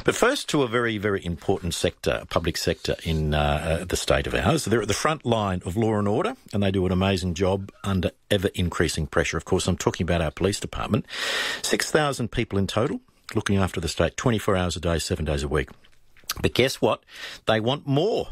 But first to a very, very important sector, public sector in the state of ours. They're at the front line of law and order, and they do an amazing job under ever-increasing pressure. Of course, I'm talking about our police department. 6,000 people in total looking after the state 24 hours a day, 7 days a week. But guess what? They want more.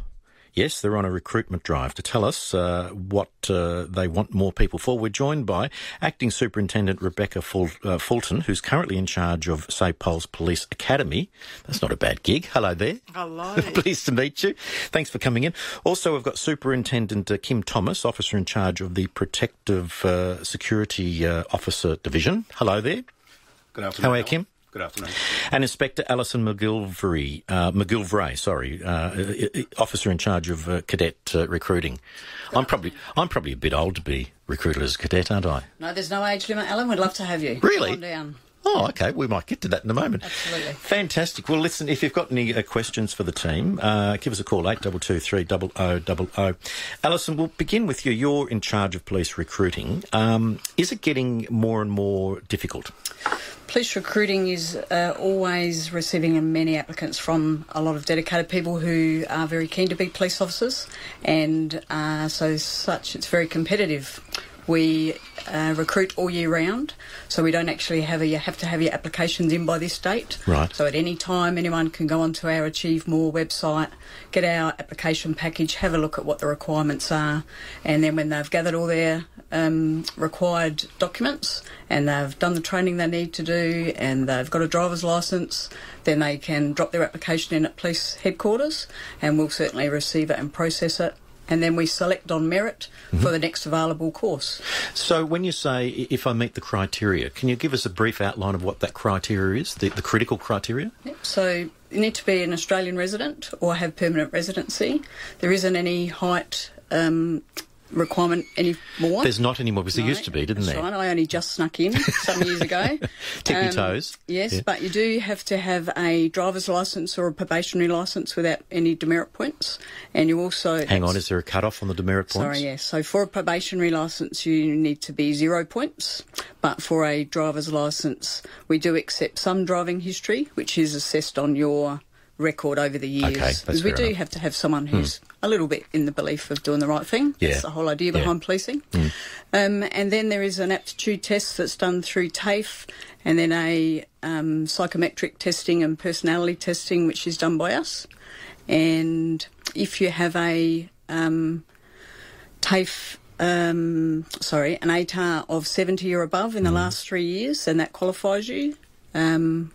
Yes, they're on a recruitment drive. To tell us what they want more people for, we're joined by Acting Superintendent Rebecca Fulton, who's currently in charge of SAPOL's Police Academy. That's not a bad gig. Hello there. Hello. Pleased to meet you. Thanks for coming in. Also, we've got Superintendent Kim Thomas, Officer in charge of the Protective Security Officer Division. Hello there. Good afternoon. How are you, Kim? Good afternoon. And Inspector Alison MacGillivray, Officer in charge of cadet recruiting. I'm probably a bit old to be recruited as a cadet, aren't I? No, there's no age limit, Alan. We'd love to have you. Really? Come on down. Oh, OK. We might get to that in a moment. Absolutely. Fantastic. Well, listen, if you've got any questions for the team, give us a call, 8223 0000. Alison, we'll begin with you. You're in charge of police recruiting. Is it getting more and more difficult? Police recruiting is always receiving many applicants from a lot of dedicated people who are very keen to be police officers, and it's very competitive. We recruit all year round, so we don't actually you have to have your applications in by this date. Right. So at any time, anyone can go onto our Achieve More website, get our application package, have a look at what the requirements are, and then when they've gathered all their required documents and they've done the training they need to do and they've got a driver's licence, then they can drop their application in at police headquarters, and we'll certainly receive it and process it. And then we select on merit for the next available course. So when you say, if I meet the criteria, can you give us a brief outline of what that criteria is, the critical criteria? Yep. So you need to be an Australian resident or have permanent residency. There isn't any height requirement anymore. There's not anymore, because there used to be, didn't there? That's right. I only just snuck in some years ago. Tip your toes. Yes, yeah. But you do have to have a driver's licence or a probationary licence without any demerit points. And you also... Hang on, is there a cut-off on the demerit points? Sorry, yes. So for a probationary licence, you need to be 0 points. But for a driver's licence, we do accept some driving history, which is assessed on your record over the years. Okay, because we do have to have someone who's a little bit in the belief of doing the right thing. Yeah. That's the whole idea behind policing. And then there is an aptitude test that's done through TAFE, and then a psychometric testing and personality testing, which is done by us. And if you have a TAFE, an ATAR of 70 or above in the last 3 years, then that qualifies you. And...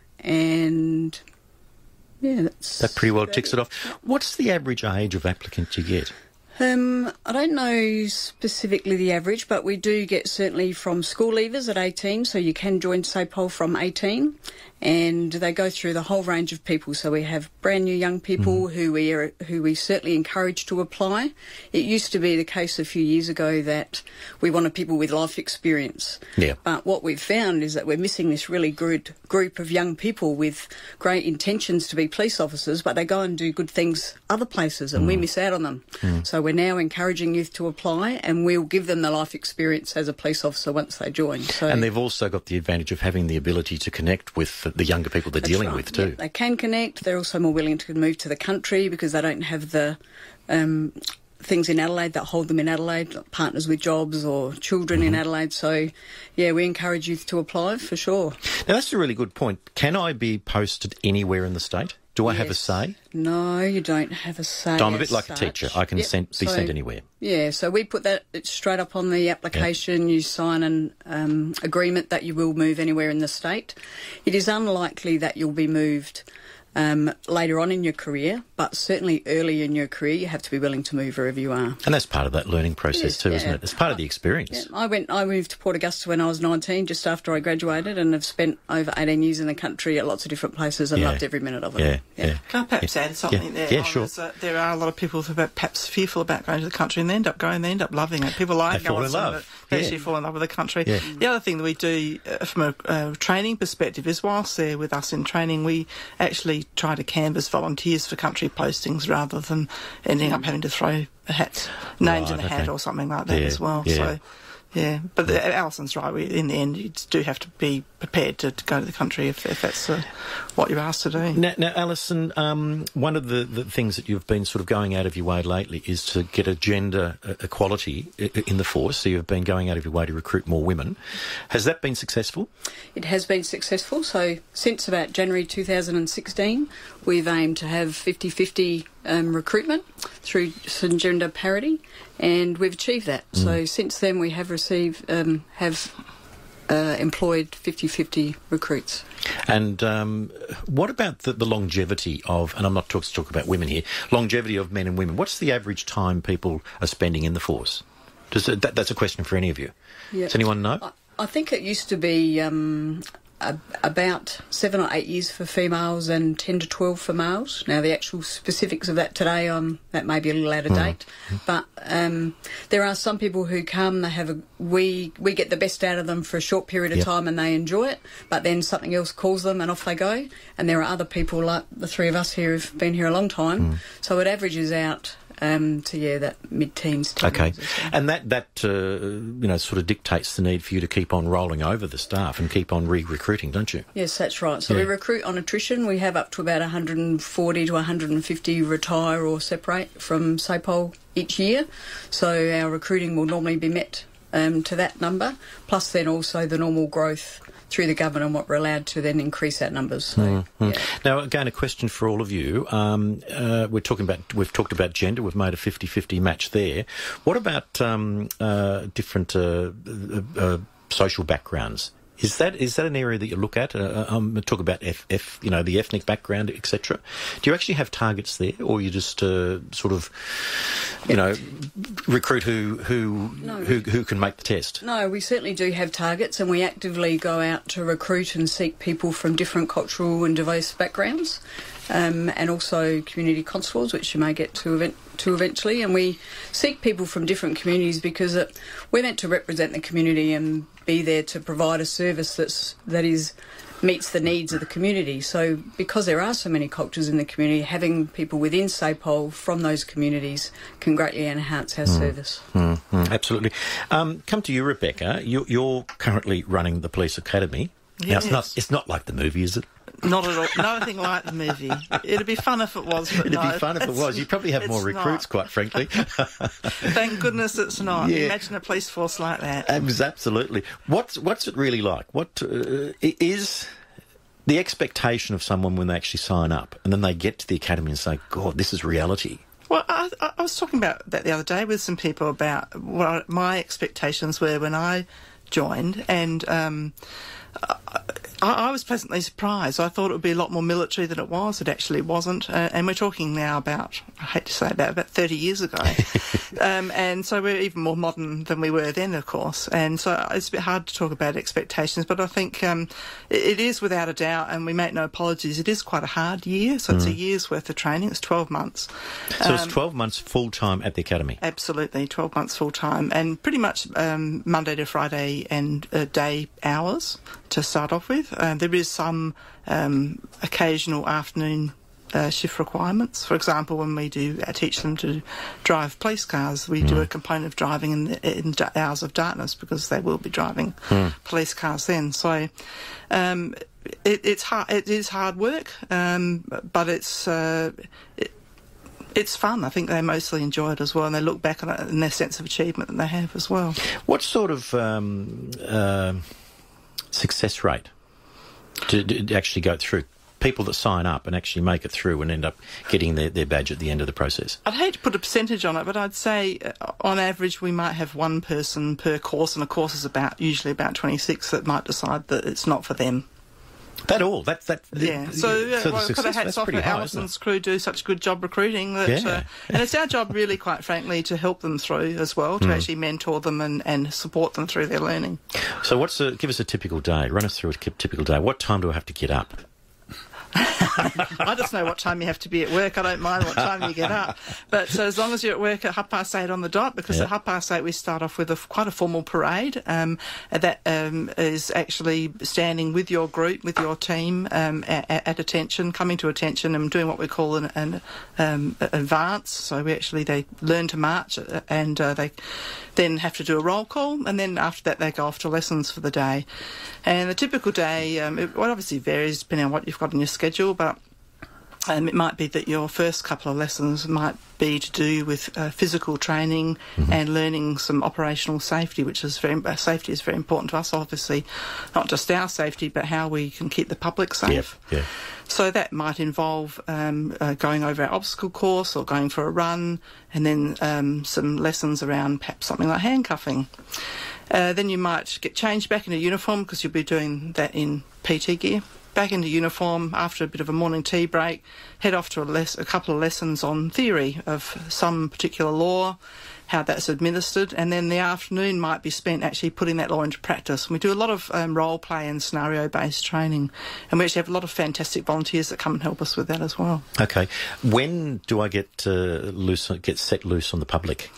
yeah, that pretty well ticks it off. What's the average age of applicant you get? I don't know specifically the average, but we do get certainly from school leavers at 18, so you can join SAPOL from 18, and they go through the whole range of people. So we have brand new young people who we certainly encourage to apply. It used to be the case a few years ago that we wanted people with life experience. Yeah. But what we've found is that we're missing this really good group of young people with great intentions to be police officers, but they go and do good things other places, and we miss out on them. So we're now encouraging youth to apply, and we'll give them the life experience as a police officer once they join. So, and they've also got the advantage of having the ability to connect with the younger people they're dealing with too. Yep, they can connect. They're also more willing to move to the country because they don't have the things in Adelaide that hold them in Adelaide, like partners with jobs or children in Adelaide. So, yeah, we encourage youth to apply for sure. Now, that's a really good point. Can I be posted anywhere in the state? Do I have a say? No, you don't have a say. So I'm a bit like a teacher. I can be sent anywhere. Yeah, so we put that straight up on the application. You sign an agreement that you will move anywhere in the state. It is unlikely that you'll be moved later on in your career, but certainly early in your career, you have to be willing to move wherever you are. And that's part of that learning process too, isn't it? It's part of the experience. Yeah. I moved to Port Augusta when I was 19, just after I graduated, and have spent over 18 years in the country at lots of different places and loved every minute of it. Can I perhaps add something there? Yeah, sure. There are a lot of people who are perhaps fearful about going to the country, and they end up going, they end up loving it. People like they fall in love. They actually fall in love with the country. Yeah. The other thing that we do from a training perspective is, whilst they're with us in training, we actually try to canvass volunteers for country postings rather than ending up having to throw names in the hat or something like that as well. Yeah. So, yeah, but Alison's right. In the end, you do have to be prepared to go to the country if that's what you're asked to do. Now Alison, one of the things that you've been sort of going out of your way lately is to get a gender equality in the force. So you've been going out of your way to recruit more women. Has that been successful? It has been successful. So since about January 2016, we've aimed to have 50-50 recruitment through some gender parity, and we've achieved that. So since then we have employed 50-50 recruits. And what about the longevity of, and I'm not talking about women here, longevity of men and women? What's the average time people are spending in the force? That's a question for any of you. Does anyone know? I think it used to be about 7 or 8 years for females and 10 to 12 for males. Now, the actual specifics of that today, that may be a little out of date. But there are some people who come, we get the best out of them for a short period of time and they enjoy it, but then something else calls them and off they go. And there are other people like the three of us here who've been here a long time. So it averages out to that mid-teens. Okay, and that sort of dictates the need for you to keep on rolling over the staff and keep on recruiting, don't you? Yes, that's right. So we recruit on attrition. We have up to about 140 to 150 retire or separate from SAPOL each year. So our recruiting will normally be met to that number, plus then also the normal growth through the government and what we're allowed to then increase our numbers. So, Now, again, a question for all of you. We've talked about gender. We've made a 50-50 match there. What about different social backgrounds? Is that an area that you look at? Talk about the ethnic background, etc. Do you actually have targets there, or you just recruit who can make the test? No, we certainly do have targets, and we actively go out to recruit and seek people from different cultural and diverse backgrounds, and also community constables, which you may get to eventually. And we seek people from different communities because we're meant to represent the community and be there to provide a service that meets the needs of the community. So because there are so many cultures in the community, having people within SAPOL from those communities can greatly enhance our service. Absolutely. Come to you, Rebecca. You're currently running the police academy. Yes. Now, it's not like the movie, is it? Not at all. Nothing like the movie. It'd be fun if it was, but It'd be fun if it was. You'd probably have more recruits, quite frankly. Thank goodness it's not. Yeah. Imagine a police force like that. Absolutely. What's it really like? What is the expectation of someone when they actually sign up and then they get to the academy and say, God, this is reality? Well, I was talking about that the other day with some people about what my expectations were when I joined, and I was pleasantly surprised. I thought it would be a lot more military than it was. It actually wasn't. And we're talking now about, I hate to say that, about 30 years ago. And so we're even more modern than we were then, of course. And so it's a bit hard to talk about expectations, but I think it is without a doubt, and we make no apologies, it is quite a hard year. So it's a year's worth of training. It's 12 months. So it's 12 months full-time at the academy? Absolutely, 12 months full-time. And pretty much Monday to Friday and day hours to start off with. There is some occasional afternoon shift requirements. For example, when we do teach them to drive police cars, we do a component of driving in hours of darkness because they will be driving police cars then. So it's hard. It is hard work, but it's fun. I think they mostly enjoy it as well, and they look back on it and their sense of achievement that they have as well. What sort of success rate to actually go through? People that sign up and actually make it through and end up getting their badge at the end of the process? I'd hate to put a percentage on it, but I'd say on average we might have one person per course, and a course is usually about 26 that might decide that it's not for them. That all? Yeah. So put our hats off. Alison's crew do such a good job recruiting that, and it's our job, really, quite frankly, to help them through as well, to actually mentor them and support them through their learning. So give us a typical day. Run us through a typical day. What time do I have to get up? I just know what time you have to be at work. I don't mind what time you get up. But so as long as you're at work at 8:30 on the dot, because at 8:30 we start off with quite a formal parade that is actually standing with your group, with your team at attention, coming to attention and doing what we call an advance. So they learn to march and they then have to do a roll call, and then after that they go off to lessons for the day. And the typical day, it obviously varies depending on what you've got in your schedule, but it might be that your first couple of lessons might be to do with physical training and learning some operational safety, which is safety is very important to us, obviously, not just our safety, but how we can keep the public safe. Yeah. So that might involve going over our obstacle course or going for a run, and then some lessons around perhaps something like handcuffing. Then you might get changed back into uniform, because you'll be doing that in PT gear. Back into uniform after a bit of a morning tea break, head off to a couple of lessons on theory of some particular law, how that's administered, and then the afternoon might be spent actually putting that law into practice. And we do a lot of role play and scenario-based training, and we actually have a lot of fantastic volunteers that come and help us with that as well. Okay. When do I get set loose on the public?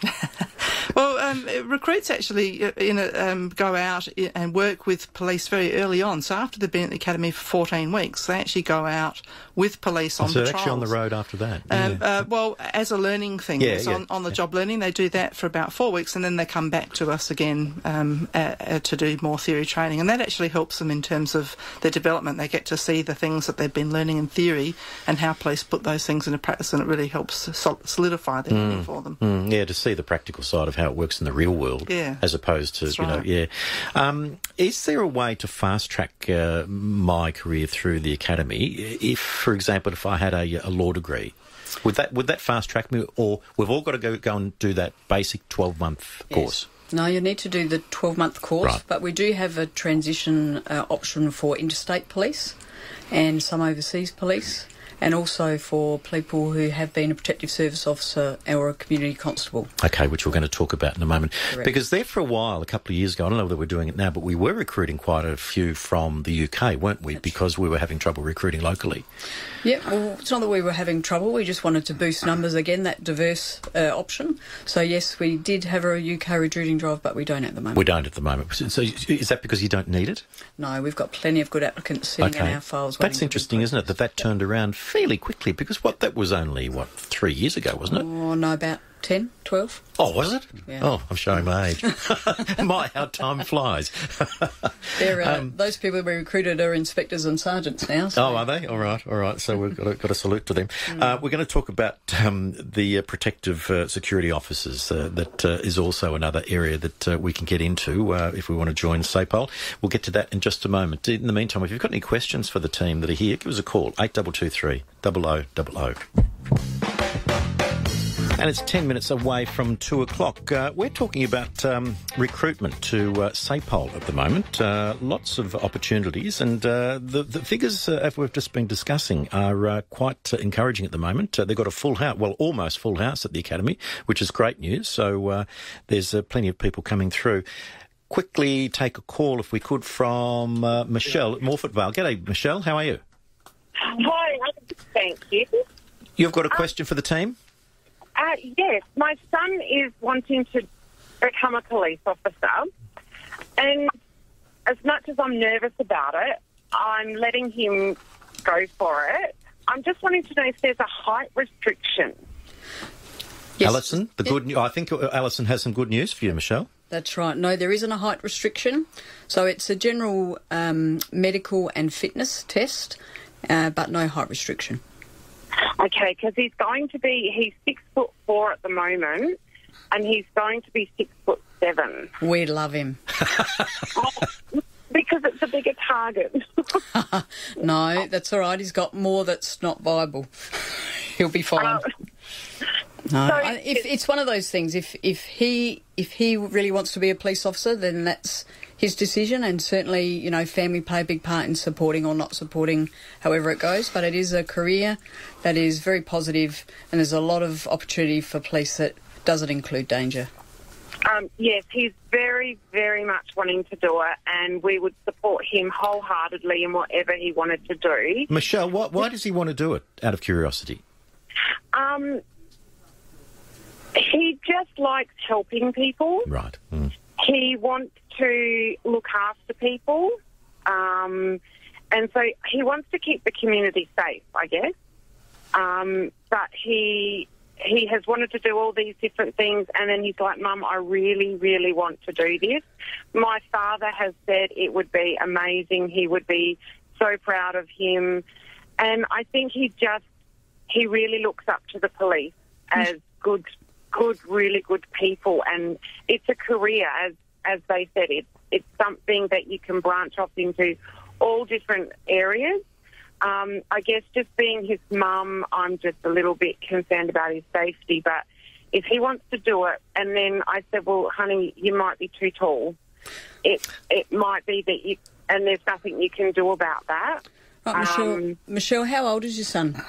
Well, recruits actually go out and work with police very early on. So after they've been at the academy for 14 weeks, they actually go out with police on patrols. So actually on the road after that? Well, as a learning thing, on the job learning, they do that for about 4 weeks, and then they come back to us again to do more theory training. And that actually helps them in terms of their development. They get to see the things that they've been learning in theory and how police put those things into practice, and it really helps solidify their learning for them. To see the practical side of how it works in the real world, as opposed to, is there a way to fast-track my career through the academy? If, for example, if I had a law degree, would that fast-track me, or we've all got to go and do that basic 12-month course? No, you need to do the 12-month course, right. But we do have a transition option for interstate police and some overseas police, and also for people who have been a protective service officer or a community constable. Okay, which we're going to talk about in a moment. Correct. Because there for a while, a couple of years ago, I don't know whether we're doing it now, but we were recruiting quite a few from the UK, weren't we? Because we were having trouble recruiting locally. Yeah, well, it's not that we were having trouble. We just wanted to boost numbers again, that diverse option. So, yes, we did have a UK recruiting drive, but we don't at the moment. We don't at the moment. So is that because you don't need it? No, we've got plenty of good applicants sitting in our files. That's interesting, isn't it, that turned around fairly quickly, because that was only, 3 years ago, wasn't it? Oh, no, about 10, 12. Oh, was it? Yeah. Oh, I'm showing my age. How time flies. Those people we recruited are inspectors and sergeants now. So. Oh, are they? All right. So we've got a salute to them. We're going to talk about the protective security officers. That is also another area that we can get into if we want to join SAPOL. We'll get to that in just a moment. In the meantime, if you've got any questions for the team that are here, give us a call, 8223 0000. And it's 10 minutes away from 2 o'clock. We're talking about recruitment to SAPOL at the moment. Lots of opportunities, and the figures, as we've just been discussing, are quite encouraging at the moment. They've got a full house, almost full house at the academy, which is great news. So there's plenty of people coming through. Quickly take a call, if we could, from Michelle at Morford Vale. G'day, Michelle. How are you? Hi, thank you. You've got a question for the team? Yes, my son is wanting to become a police officer, and as much as I'm nervous about it, I'm letting him go for it. I'm just wanting to know if there's a height restriction. Yes. Alison, I think Alison has some good news for you, Michelle. That's right. No, there isn't a height restriction. So it's a general medical and fitness test, but no height restriction. Okay, because he's 6'4" at the moment, and he's going to be 6'7". We love him. Because it's a bigger target. No, that's all right. He's got more that's not viable. He'll be fine. No, so it's one of those things. If he really wants to be a police officer, then that's his decision, and certainly, family play a big part in supporting or not supporting however it goes. But it is a career that is very positive, and there's a lot of opportunity for police that doesn't include danger. Yes, he's very, very much wanting to do it, and we would support him wholeheartedly in whatever he wanted to do. Michelle, why does he want to do it, out of curiosity? He just likes helping people. Right. He wants to look after people, and so he wants to keep the community safe, I guess. But he has wanted to do all these different things, and then he's like, Mum, I really, really want to do this. My father has said it would be amazing. He would be so proud of him. And I think he really looks up to the police as good, really good people. And it's a career, as they said. It's something that you can branch off into all different areas. I guess just being his mum, I'm just a little bit concerned about his safety. But if he wants to do it, and then I said, well, honey, you might be too tall. It might be that and there's nothing you can do about that. Right, Michelle, how old is your son?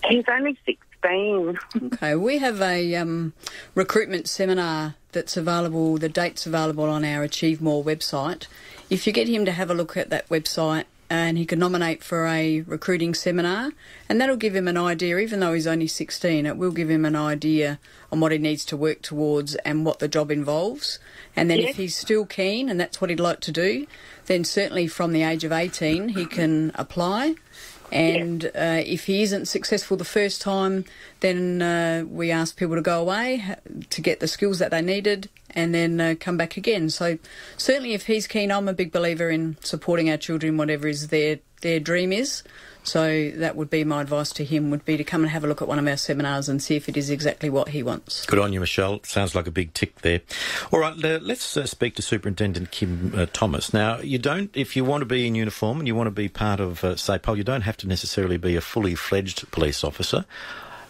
He's only 16. Okay, we have a recruitment seminar that's available, the date's available on our Achieve More website. If you get him to have a look at that website, and he can nominate for a recruiting seminar, and that'll give him an idea, even though he's only 16, it will give him an idea on what he needs to work towards and what the job involves. And then if he's still keen and that's what he'd like to do, then certainly from the age of 18 he can apply. And if he isn't successful the first time, then we ask people to go away to get the skills that they needed and then come back again. So certainly if he's keen, I'm a big believer in supporting our children, whatever is their dream is. So that would be my advice to him, would be to come and have a look at one of our seminars and see if it is exactly what he wants. Good on you, Michelle. Sounds like a big tick there. All right, let's speak to Superintendent Kim Thomas. Now, if you want to be in uniform and you want to be part of SAPOL, you don't have to necessarily be a fully fledged police officer.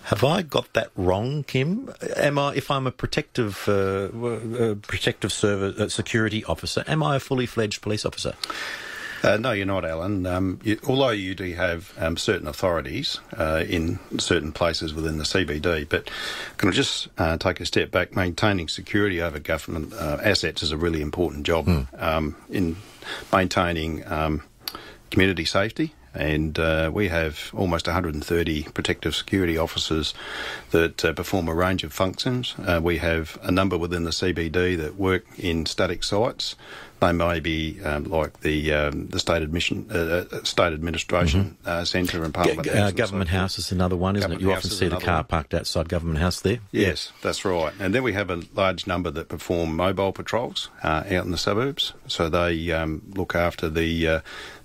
Have I got that wrong, Kim? If I'm a protective security officer, am I a fully fledged police officer? No, you're not, Alan. Although you do have certain authorities in certain places within the CBD, but can I just take a step back? Maintaining security over government assets is a really important job in maintaining community safety. And we have almost 130 protective security officers that perform a range of functions. We have a number within the CBD that work in static sites. They may be like the State Administration Centre and Parliament House. Government House is another one, isn't it? You often see the car parked outside Government House there. Yes, that's right. And then we have a large number that perform mobile patrols out in the suburbs. So they look after the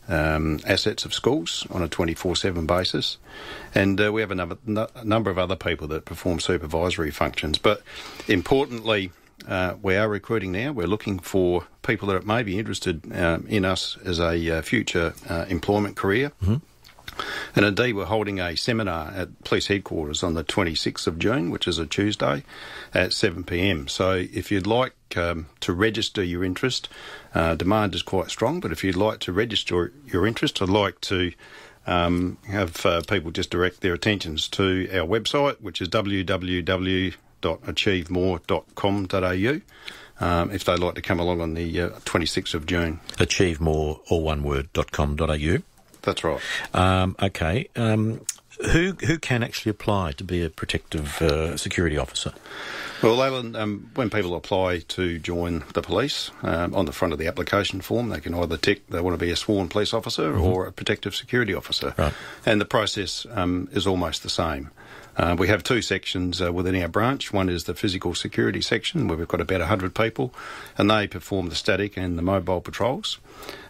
assets of schools on a 24/7 basis. And we have a number of other people that perform supervisory functions. But importantly, we are recruiting now. We're looking for people that may be interested in us as a future employment career. Mm-hmm. And indeed, we're holding a seminar at Police Headquarters on the 26th of June, which is a Tuesday, at 7 p.m. So if you'd like to register your interest, demand is quite strong, but if you'd like to register your interest, I'd like to have people just direct their attentions to our website, which is www.achievemore.com.au. If they'd like to come along on the 26th of June. Achievemore, all one word, .com.au. That's right. Okay. Who can actually apply to be a protective security officer? Well, Alan, when people apply to join the police, on the front of the application form, they can either tick they want to be a sworn police officer or a protective security officer. Right. And the process is almost the same. We have two sections within our branch. One is the physical security section, where we've got about 100 people, and they perform the static and the mobile patrols.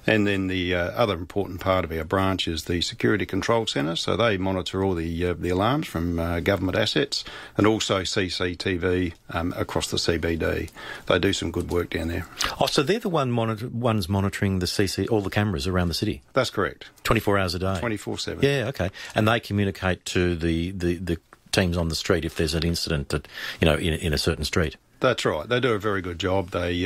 And then the other important part of our branch is the Security Control Centre. So they monitor all the alarms from government assets and also CCTV across the CBD. They do some good work down there. Oh, so they're the ones monitoring all the cameras around the city? That's correct. 24 hours a day? 24/7. Yeah, okay. And they communicate to the teams on the street if there's an incident that, in a certain street? That's right. They do a very good job. They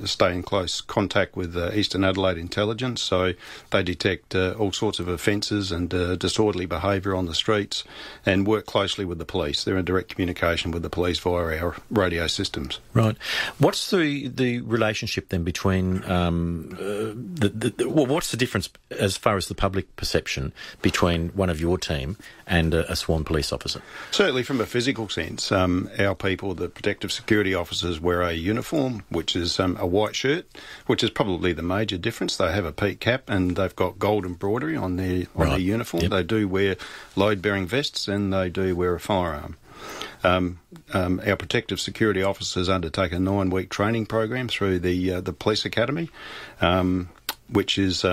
stay in close contact with Eastern Adelaide Intelligence, so they detect all sorts of offences and disorderly behaviour on the streets and work closely with the police. They're in direct communication with the police via our radio systems. Right. What's the relationship then between what's the difference as far as the public perception between one of your team and a sworn police officer? Certainly from a physical sense, our people, the protective security officers, wear a uniform, which is a white shirt, which is probably the major difference. They have a peak cap and they've got gold embroidery on their uniform. Yep. They do wear load-bearing vests and they do wear a firearm. Our protective security officers undertake a 9-week training program through the police academy, which is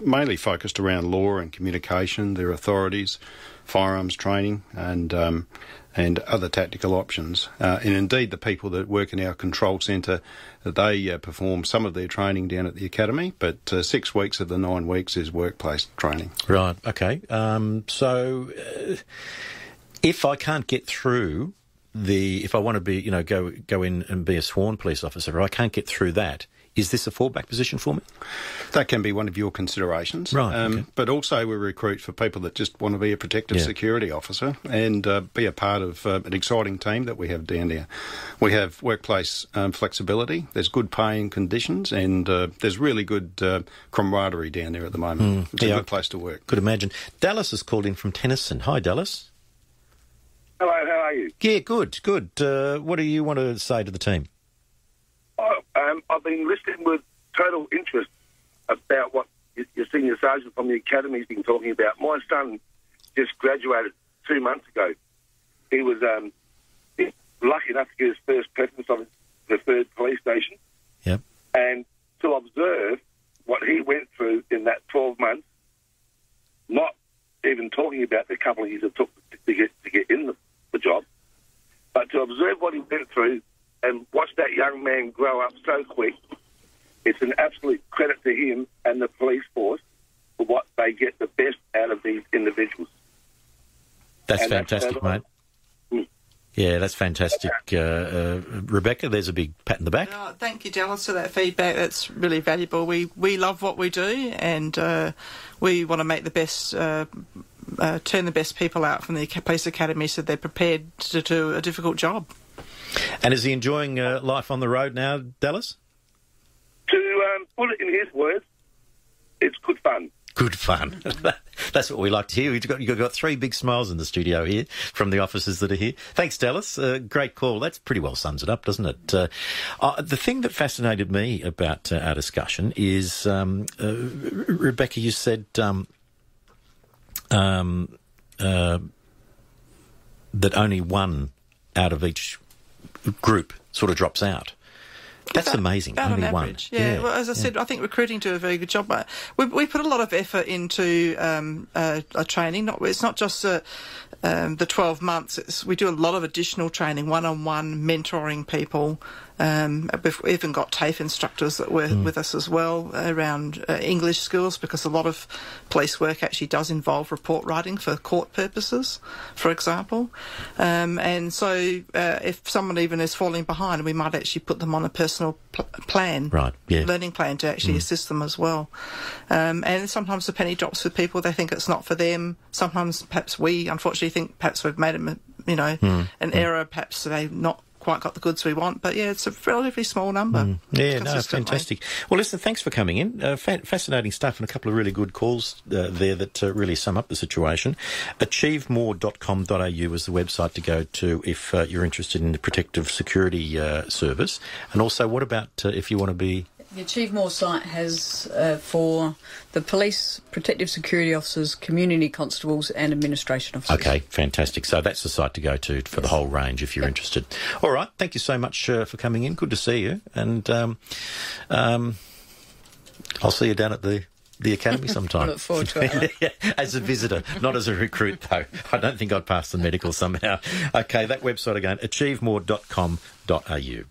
mainly focused around law and communication, their authorities, firearms training, and other tactical options. And indeed, the people that work in our control centre, they perform some of their training down at the academy, but 6 weeks of the 9 weeks is workplace training. Right. Okay. So if I can't get through if I want to be, go in and be a sworn police officer, if I can't get through that, is this a fallback position for me? That can be one of your considerations. Right. Okay. But also we recruit for people that just want to be a protective security officer and be a part of an exciting team that we have down there. We have workplace flexibility, there's good pay and conditions, and there's really good camaraderie down there at the moment. It's a good place to work. Could imagine. Dallas has called in from Tennyson. Hi, Dallas. Hello, how are you? Yeah, good. What do you want to say to the team? I've been listening with total interest about what your senior sergeant from the academy has been talking about. My son just graduated 2 months ago. He was lucky enough to get his first preference on the 3rd police station. Yep. And to observe what he went through in that 12 months, not even talking about the couple of years it took to get in the job, but to observe what he went through and watch that young man grow up so quick, it's an absolute credit to him and the police force for what they get the best out of these individuals. That's fantastic, mate. Yeah, that's fantastic. Rebecca, there's a big pat in the back. Oh, thank you, Dallas, for that feedback. That's really valuable. We love what we do, and we want to make the best, turn the best people out from the police academy so they're prepared to do a difficult job. And is he enjoying life on the road now, Dallas? To put it in his words, it's good fun. Good fun. That's what we like to hear. You've got 3 big smiles in the studio here from the officers that are here. Thanks, Dallas. Great call. That pretty well sums it up, doesn't it? The thing that fascinated me about our discussion is, Rebecca, you said that only one out of each group sort of drops out. That's amazing. About only on average, one. Yeah. Well, as I said, I think recruiting do a very good job. We put a lot of effort into training. It's not just the 12 months. We do a lot of additional training, one-on-one mentoring people. We've even got TAFE instructors that work with us as well around English skills, because a lot of police work actually does involve report writing for court purposes, for example. And so if someone even is falling behind, we might actually put them on a personal plan, learning plan to actually assist them as well. And sometimes the penny drops for people. They think it's not for them. Sometimes perhaps we unfortunately think perhaps we've made them, an error. Perhaps they've not quite got the goods we want, but it's a relatively small number. Fantastic. Well, listen, thanks for coming in. Fascinating stuff, and a couple of really good calls there that really sum up the situation. Achievemore.com.au is the website to go to if you're interested in the protective security service. And also, what about if you want to be... The Achieve More site has for the police, protective security officers, community constables and administration officers. Okay, fantastic. So that's the site to go to for the whole range if you're interested. All right, thank you so much for coming in. Good to see you. And I'll see you down at the academy sometime. I look forward to it. As a visitor, not as a recruit, though. I don't think I'd pass the medical somehow. Okay, that website again, achievemore.com.au.